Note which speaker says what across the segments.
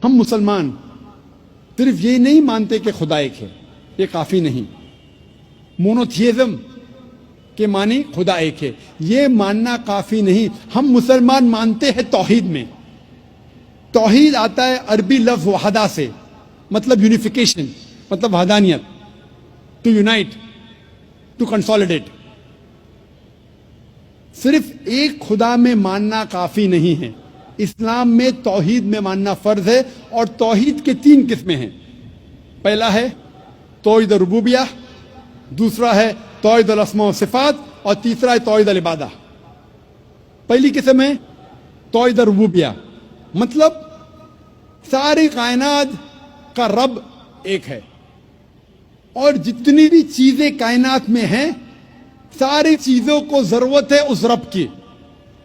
Speaker 1: ہم مسلمان صرف یہ نہیں مانتے کہ خدا ایک ہے، یہ کافی نہیں۔ مونوتھیزم کے معنی خدا ایک ہے، یہ ماننا کافی نہیں۔ ہم مسلمان مانتے ہیں توحید میں۔ توحید آتا ہے عربی لفظ وحدہ سے، مطلب یونیفیکیشن، مطلب وحدانیت، ٹو یونائٹ، ٹو کنسولیڈیٹ۔ صرف ایک خدا میں ماننا کافی نہیں ہے۔ اسلام میں توحید میں ماننا فرض ہے، اور توحید کے 3 قسمیں ہیں۔ پہلا ہے توحید ربوبیہ، دوسرا ہے توحید الاسماء و صفات، اور تیسرا ہے توحید العبادہ۔ پہلی قسم ہے توحید ربوبیہ، مطلب ساری کائنات کا رب ایک ہے، اور جتنی بھی چیزیں کائنات میں ہیں ساری چیزوں کو ضرورت ہے اس رب کی،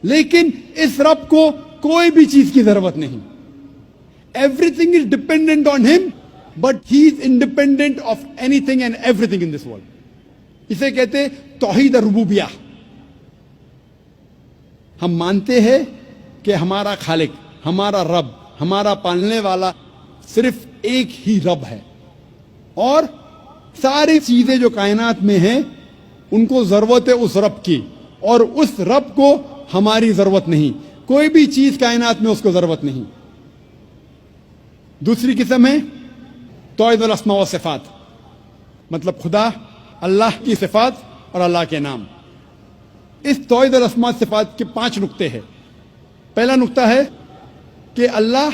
Speaker 1: لیکن اس رب کو کوئی بھی چیز کی ضرورت نہیں۔ Everything is dependent on ہم، but he is independent of anything and everything in this world. اسے کہتے ہیں توحید ربوبیہ۔ ہم مانتے ہیں کہ ہمارا خالق، ہمارا رب، ہمارا پالنے والا صرف ایک ہی رب ہے، اور ساری چیزیں جو کائنات میں ہیں ان کو ضرورت ہے اس رب کی، اور اس رب کو ہماری ضرورت نہیں۔ کوئی بھی چیز کائنات میں اس کو ضرورت نہیں۔ دوسری قسم ہے توحید الاسماء و صفات، مطلب خدا، اللہ کی صفات اور اللہ کے نام۔ اس توحید الاسماء و صفات کے 5 نقطے ہیں۔ پہلا نقطہ ہے کہ اللہ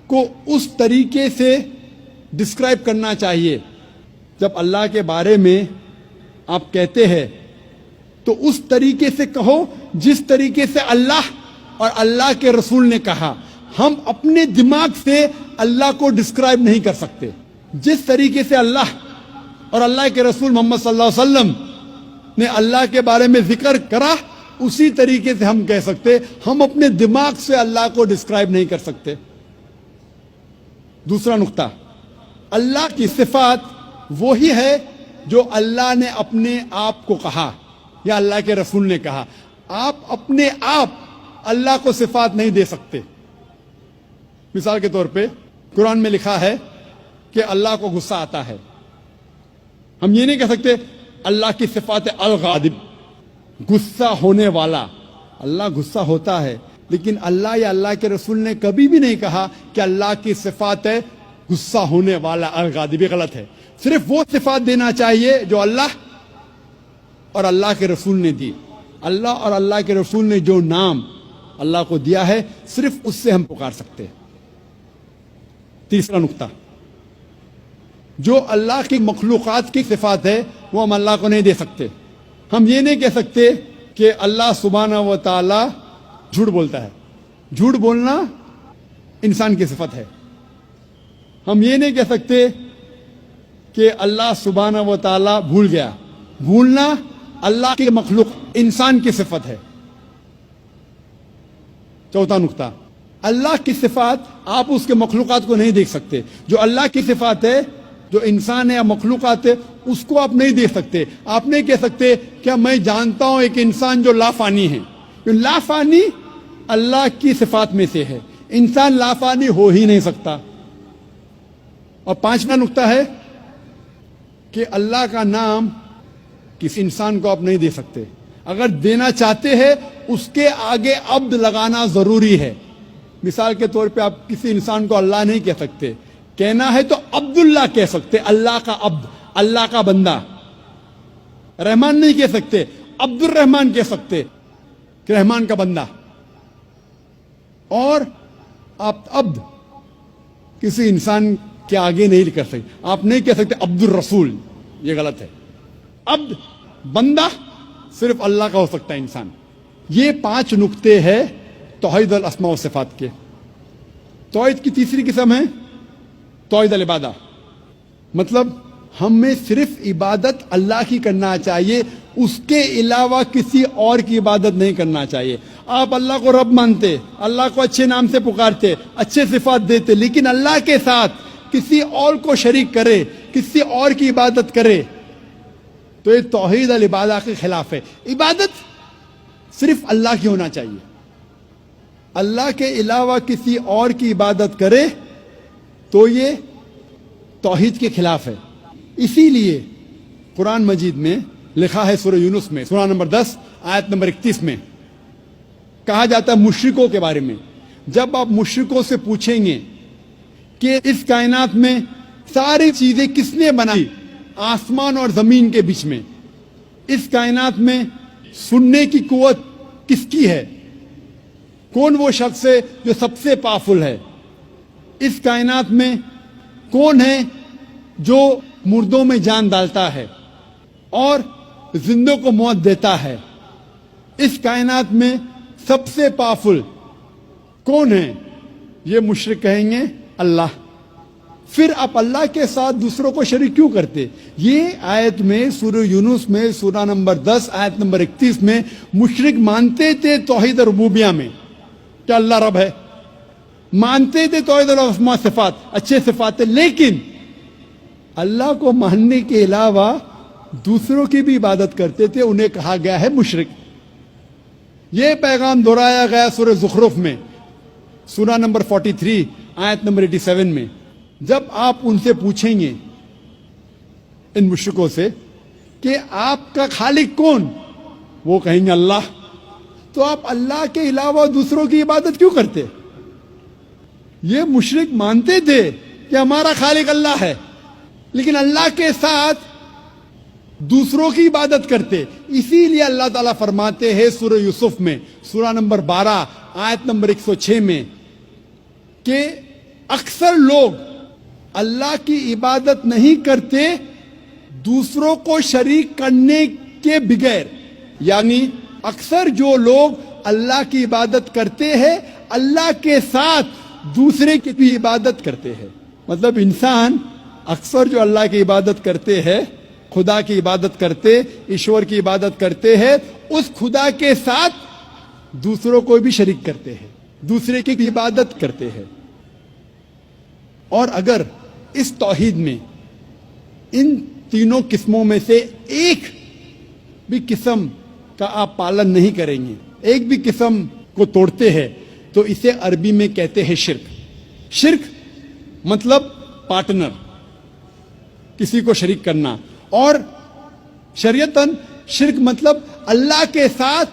Speaker 1: کو اس طریقے سے ڈسکرائب کرنا چاہیے، جب اللہ کے بارے میں آپ کہتے ہیں تو اس طریقے سے کہو جس طریقے سے اللہ اور اللہ کے رسول نے کہا۔ ہم اپنے دماغ سے اللہ کو ڈسکرائب نہیں کر سکتے۔ جس طریقے سے اللہ اور اللہ کے رسول محمد صلی اللہ علیہ وسلم نے اللہ کے بارے میں ذکر کرا، اسی طریقے سے ہم کہہ سکتے۔ ہم اپنے دماغ سے اللہ کو ڈسکرائب نہیں کر سکتے۔ دوسرا نقطہ، اللہ کی صفات وہی ہے جو اللہ نے اپنے آپ کو کہا یا اللہ کے رسول نے کہا۔ آپ اپنے آپ اللہ کو صفات نہیں دے سکتے۔ مثال کے طور پہ قرآن میں لکھا ہے کہ اللہ کو غصہ آتا ہے۔ ہم یہ نہیں کہہ سکتے اللہ کی صفات الغاضب، غصہ ہونے والا۔ اللہ غصہ ہوتا ہے، لیکن اللہ یا اللہ کے رسول نے کبھی بھی نہیں کہا کہ اللہ کی صفات ہے غصہ ہونے والا، الغاضب۔ یہ غلط ہے۔ صرف وہ صفات دینا چاہیے جو اللہ اور اللہ کے رسول نے دی۔ اللہ اور اللہ کے رسول نے جو نام اللہ کو دیا ہے صرف اس سے ہم پکار سکتے ہیں۔ تیسرا نقطہ، جو اللہ کی مخلوقات کی صفات ہے وہ ہم اللہ کو نہیں دے سکتے۔ ہم یہ نہیں کہہ سکتے کہ اللہ سبحانہ و تعالی جھوٹ بولتا ہے۔ جھوٹ بولنا انسان کی صفت ہے۔ ہم یہ نہیں کہہ سکتے کہ اللہ سبحانہ و تعالی بھول گیا۔ بھولنا اللہ کی مخلوق انسان کی صفت ہے۔ چوتھا نقطہ، اللہ کی صفات آپ اس کے مخلوقات کو نہیں دیکھ سکتے۔ جو اللہ کی صفات ہے، جو انسان ہے یا مخلوقات ہے، اس کو آپ نہیں دیکھ سکتے۔ آپ نہیں کہہ سکتے کہ میں جانتا ہوں ایک انسان جو لافانی ہے۔ لافانی اللہ کی صفات میں سے ہے، انسان لافانی ہو ہی نہیں سکتا۔ اور پانچواں نقطہ ہے کہ اللہ کا نام کسی انسان کو آپ نہیں دے سکتے۔ اگر دینا چاہتے ہیں اس کے آگے عبد لگانا ضروری ہے۔ مثال کے طور پہ آپ کسی انسان کو اللہ نہیں کہہ سکتے، کہنا ہے تو عبداللہ کہہ سکتے، اللہ کا عبد، اللہ کا بندہ۔ رحمان نہیں کہہ سکتے، عبد الرحمان کہہ سکتے کہ رحمان کا بندہ۔ اور آپ عبد کسی انسان کے آگے نہیں کر سکتے۔ آپ نہیں کہہ سکتے عبد الرسول، یہ غلط ہے۔ عبد، بندہ صرف اللہ کا ہو سکتا ہے، انسان۔ یہ 5 نقطے ہیں توحید الاسماء و صفات کے۔ توحید کی تیسری قسم ہے توحید العبادہ، مطلب ہمیں صرف عبادت اللہ کی کرنا چاہیے، اس کے علاوہ کسی اور کی عبادت نہیں کرنا چاہیے۔ آپ اللہ کو رب مانتے، اللہ کو اچھے نام سے پکارتے، اچھے صفات دیتے، لیکن اللہ کے ساتھ کسی اور کو شریک کرے، کسی اور کی عبادت کرے تو یہ توحید العبادہ کے خلاف ہے۔ عبادت صرف اللہ کی ہونا چاہیے۔ اللہ کے علاوہ کسی اور کی عبادت کرے تو یہ توحید کے خلاف ہے. اسی لیے قرآن مجید میں لکھا ہے سورہ یونس میں سورہ نمبر 10 آیت نمبر 31 میں کہا جاتا ہے مشرکوں کے بارے میں، جب آپ مشرکوں سے پوچھیں گے کہ اس کائنات میں ساری چیزیں کس نے بنائی، آسمان اور زمین کے بیچ میں، اس کائنات میں سننے کی قوت کس کی ہے، کون وہ شخص ہے جو سب سے پاورفل ہے، اس کائنات میں کون ہے جو مردوں میں جان ڈالتا ہے اور زندوں کو موت دیتا ہے، اس کائنات میں سب سے پاورفل کون ہے، یہ مشرک کہیں گے اللہ. پھر آپ اللہ کے ساتھ دوسروں کو شریک کیوں کرتے؟ یہ آیت میں سورہ یونس میں سورہ نمبر 10 آیت نمبر 31 میں مشرک مانتے تھے توحید ربوبیہ میں کہ اللہ رب ہے، مانتے تھے توحید الاسماء صفات، اچھے صفات، لیکن اللہ کو ماننے کے علاوہ دوسروں کی بھی عبادت کرتے تھے، انہیں کہا گیا ہے مشرک. یہ پیغام دہرایا گیا سورہ زخرف میں سورہ نمبر 43 آیت نمبر 87 میں. جب آپ ان سے پوچھیں گے ان مشرکوں سے کہ آپ کا خالق کون، وہ کہیں گے اللہ، تو آپ اللہ کے علاوہ دوسروں کی عبادت کیوں کرتے؟ یہ مشرک مانتے تھے کہ ہمارا خالق اللہ ہے، لیکن اللہ کے ساتھ دوسروں کی عبادت کرتے. اسی لیے اللہ تعالیٰ فرماتے ہیں سورہ یوسف میں سورہ نمبر 12 آیت نمبر 106 میں کہ اکثر لوگ اللہ کی عبادت نہیں کرتے دوسروں کو شریک کرنے کے بغیر، یعنی اکثر جو لوگ اللہ کی عبادت کرتے ہیں اللہ کے ساتھ دوسرے کی بھی عبادت کرتے ہیں. مطلب انسان اکثر جو اللہ کی عبادت کرتے ہیں، خدا کی عبادت کرتے، ایشور کی عبادت کرتے ہیں، اس خدا کے ساتھ دوسروں کو بھی شریک کرتے ہیں، دوسرے کی بھی عبادت کرتے ہیں. اور اگر اس توحید میں ان تینوں قسموں میں سے ایک بھی قسم کا آپ پالن نہیں کریں گے، ایک بھی قسم کو توڑتے ہیں، تو اسے عربی میں کہتے ہیں شرک. شرک مطلب پارٹنر، کسی کو شریک کرنا، اور شریعتاً شرک مطلب اللہ کے ساتھ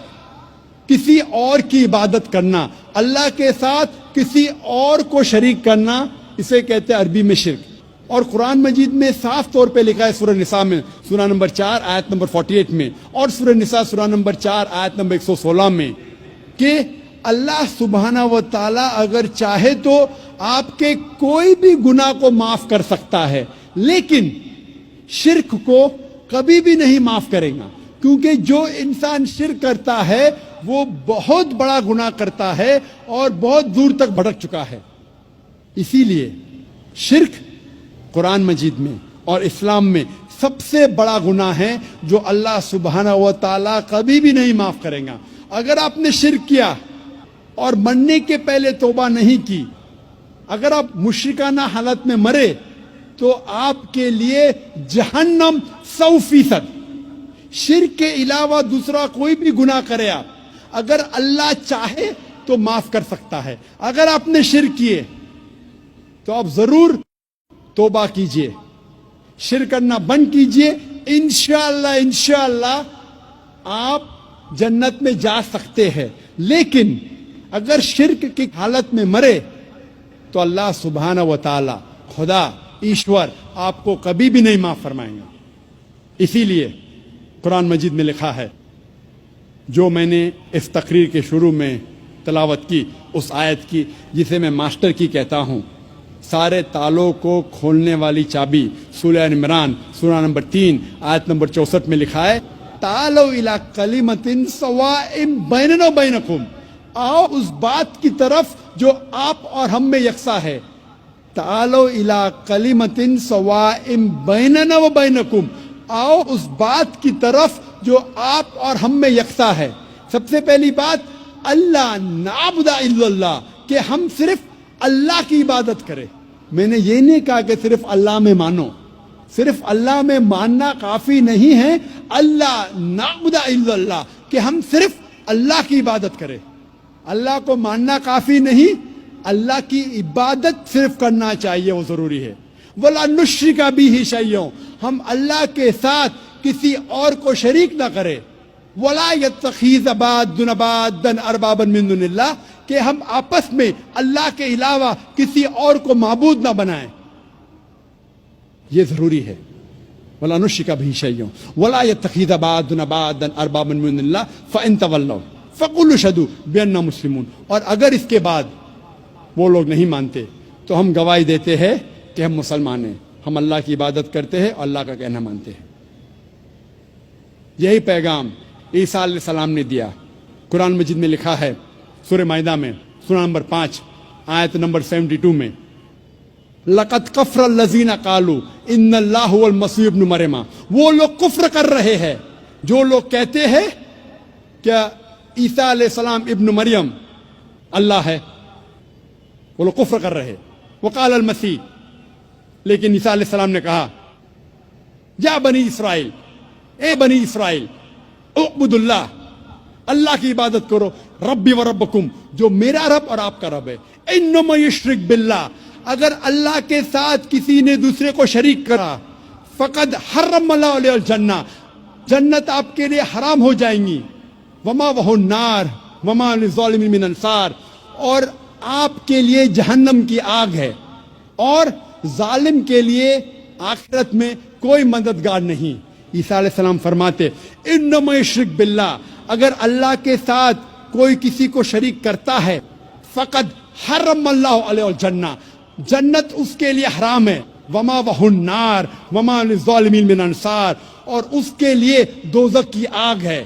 Speaker 1: کسی اور کی عبادت کرنا، اللہ کے ساتھ کسی اور کو شریک کرنا، اسے کہتے ہیں عربی میں شرک. اور قرآن مجید میں صاف طور پہ لکھا ہے سورہ نساء میں سورہ نمبر 4 آیت نمبر 48 میں اور سورہ نساء سورہ نمبر 4 آیت نمبر 116 میں کہ اللہ سبحانہ و تعالیٰ اگر چاہے تو آپ کے کوئی بھی گناہ کو معاف کر سکتا ہے، لیکن شرک کو کبھی بھی نہیں معاف کرے گا، کیونکہ جو انسان شرک کرتا ہے وہ بہت بڑا گناہ کرتا ہے اور بہت دور تک بھٹک چکا ہے. اسی لیے شرک قرآن مجید میں اور اسلام میں سب سے بڑا گناہ ہے جو اللہ سبحانہ و تعالیٰ کبھی بھی نہیں معاف کرے گا. اگر آپ نے شرک کیا اور مرنے کے پہلے توبہ نہیں کی، اگر آپ مشرکانہ حالت میں مرے تو آپ کے لیے جہنم 100%. شرک کے علاوہ دوسرا کوئی بھی گناہ کرے آپ، اگر اللہ چاہے تو معاف کر سکتا ہے. اگر آپ نے شرک کیے تو آپ ضرور توبہ کیجئے، شرک کرنا بند کیجئے، انشاءاللہ آپ جنت میں جا سکتے ہیں. لیکن اگر شرک کی حالت میں مرے تو اللہ سبحانہ و تعالی، خدا ایشور، آپ کو کبھی بھی نہیں معاف فرمائیں گا. اسی لیے قرآن مجید میں لکھا ہے، جو میں نے اس تقریر کے شروع میں تلاوت کی، اس آیت کی جسے میں ماسٹر کی کہتا ہوں، سارے تالوں کو کھولنے والی چابی، سورہ عمران سورہ نمبر 3 آیت نمبر 64 میں لکھا ہے، تعالوا الی کلمۃ سواء بیننا و بینکم، آؤ اس بات کی طرف جو آپ اور ہم میں یکساں ہے. تعالوا الی کلمۃ سواء بیننا و بینکم، آؤ اس بات کی طرف جو آپ اور ہم میں یکساں ہے. سب سے پہلی بات، اللہ نعبد الا اللہ، کہ ہم صرف اللہ کی عبادت کریں. میں نے یہ نہیں کہا کہ صرف اللہ میں مانو، صرف اللہ میں ماننا کافی نہیں ہے. اللہ نعبد الا اللہ، کہ ہم صرف اللہ کی عبادت کریں. اللہ کو ماننا کافی نہیں، اللہ کی عبادت صرف کرنا چاہیے، وہ ضروری ہے۔ وَلَا نُشْرِكَ بِهِ شَيْئًا، ہم اللہ کے ساتھ کسی اور کو شریک نہ کرے۔ وَلَا يَتَّخِذَ بَعْضُنَا بَعْضًا أَرْبَابًا مِّن دُونِ اللَّهِ، کہ ہم آپس میں اللہ کے علاوہ کسی اور کو معبود نہ بنائیں، یہ ضروری ہے۔ وَلَا نُشْرِكَ بِهِ شَيْئًا وَلَا يَتَّخِذَ بَعْضُنَا بَعْضًا أَرْبَابًا مِّن دُونِ اللَّهِ فَإِن تَوَلَّوْا فَقُولُوا اشْهَدُوا بِأَنَّا مُسْلِمُونَ، اور اگر اس کے بعد وہ لوگ نہیں مانتے تو ہم گواہی دیتے ہیں کہ ہم مسلمان ہیں، ہم اللہ کی عبادت کرتے ہیں اور اللہ کا کہنا مانتے ہیں۔ یہی پیغام عیسیٰ علیہ السلام نے دیا۔ قرآن مجید میں لکھا ہے سورہ مائدہ میں سورہ نمبر 5 آیت نمبر 72 میں، لَقَدْ كَفَرَ الَّذِينَ قَالُوا إِنَّ اللَّهَ هُوَ الْمَسِيحُ ابْنُ مَرْيَمَ، وہ لوگ کفر کر رہے ہیں جو لوگ کہتے ہیں کہ عیسیٰ علیہ السلام ابن مریم اللہ ہے، وہ لوگ کفر کر رہے ہیں۔ وقال المسیح، لیکن عیسیٰ علیہ السلام نے کہا یا بنی اسرائیل، اے بنی اسرائیل، اعبد اللہ، اللہ کی عبادت کرو، ربی و ربکم، جو میرا رب اور آپ کا رب ہے۔ انما یشرک باللہ، اگر اللہ کے ساتھ کسی نے دوسرے کو شریک کرا، فقد حرم اللہ علیہ الجنہ، جنت آپ کے لیے حرام ہو جائیں گی، وما وہ النار وما للظالمین من انصار، اور آپ کے لیے جہنم کی آگ ہے، اور ظالم کے لیے آخرت میں کوئی مددگار نہیں۔ عیسیٰ علیہ السلام فرماتے انما یشرک باللہ، اگر اللہ کے ساتھ کوئی کسی کو شریک کرتا ہے، فقد حرم اللہ علیہ الجنہ، جنت اس کے لیے حرام ہے، وما وہ النار وما للظالمین من انصار، اور اس کے لیے دوزخ کی آگ ہے،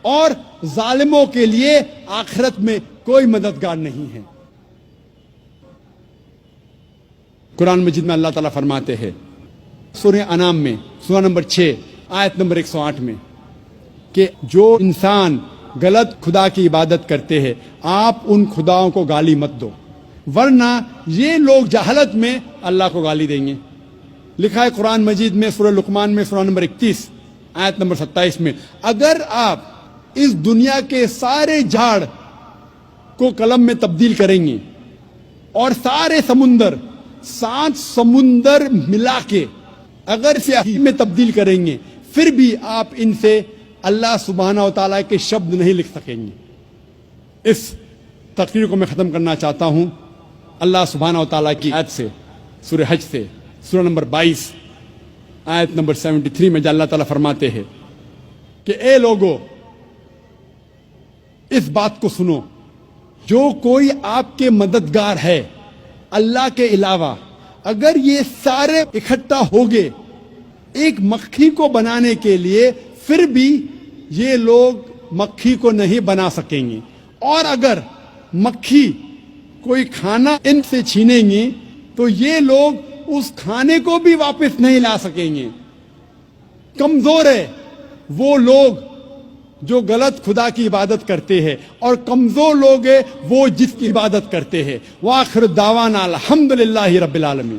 Speaker 1: اور ظالموں کے لیے آخرت میں کوئی مددگار نہیں ہے۔ قرآن مجید میں اللہ تعالیٰ فرماتے ہیں سورہ انعام میں سورہ نمبر 6 آیت نمبر 108 میں کہ جو انسان غلط خدا کی عبادت کرتے ہیں آپ ان خداؤں کو گالی مت دو، ورنہ یہ لوگ جہالت میں اللہ کو گالی دیں گے۔ لکھا ہے قرآن مجید میں سورہ لقمان میں سورہ نمبر 31 آیت نمبر 27 میں، اگر آپ اس دنیا کے سارے جھاڑ کو قلم میں تبدیل کریں گے اور سارے سمندر 7 سمندر ملا کے اگر سیاہی میں تبدیل کریں گے، پھر بھی آپ ان سے اللہ سبحانہ و تعالیٰ کے شبد نہیں لکھ سکیں گے۔ اس تقریر کو میں ختم کرنا چاہتا ہوں اللہ سبحانہ و تعالیٰ کی آیت سے، سورہ حج سے، سورہ نمبر 22 آیت نمبر 73 میں، جہاں اللہ تعالیٰ فرماتے ہیں کہ اے لوگو اس بات کو سنو، جو کوئی آپ کے مددگار ہے اللہ کے علاوہ، اگر یہ سارے اکٹھا ہو گئے ایک مکھی کو بنانے کے لیے، پھر بھی یہ لوگ مکھی کو نہیں بنا سکیں گے، اور اگر مکھی کوئی کھانا ان سے چھینیں گی تو یہ لوگ اس کھانے کو بھی واپس نہیں لا سکیں گے۔ کمزور ہے وہ لوگ جو غلط خدا کی عبادت کرتے ہیں، اور کمزور لوگ ہیں وہ جس کی عبادت کرتے ہیں۔ وآخر دعوانا الحمدللہ رب العالمین۔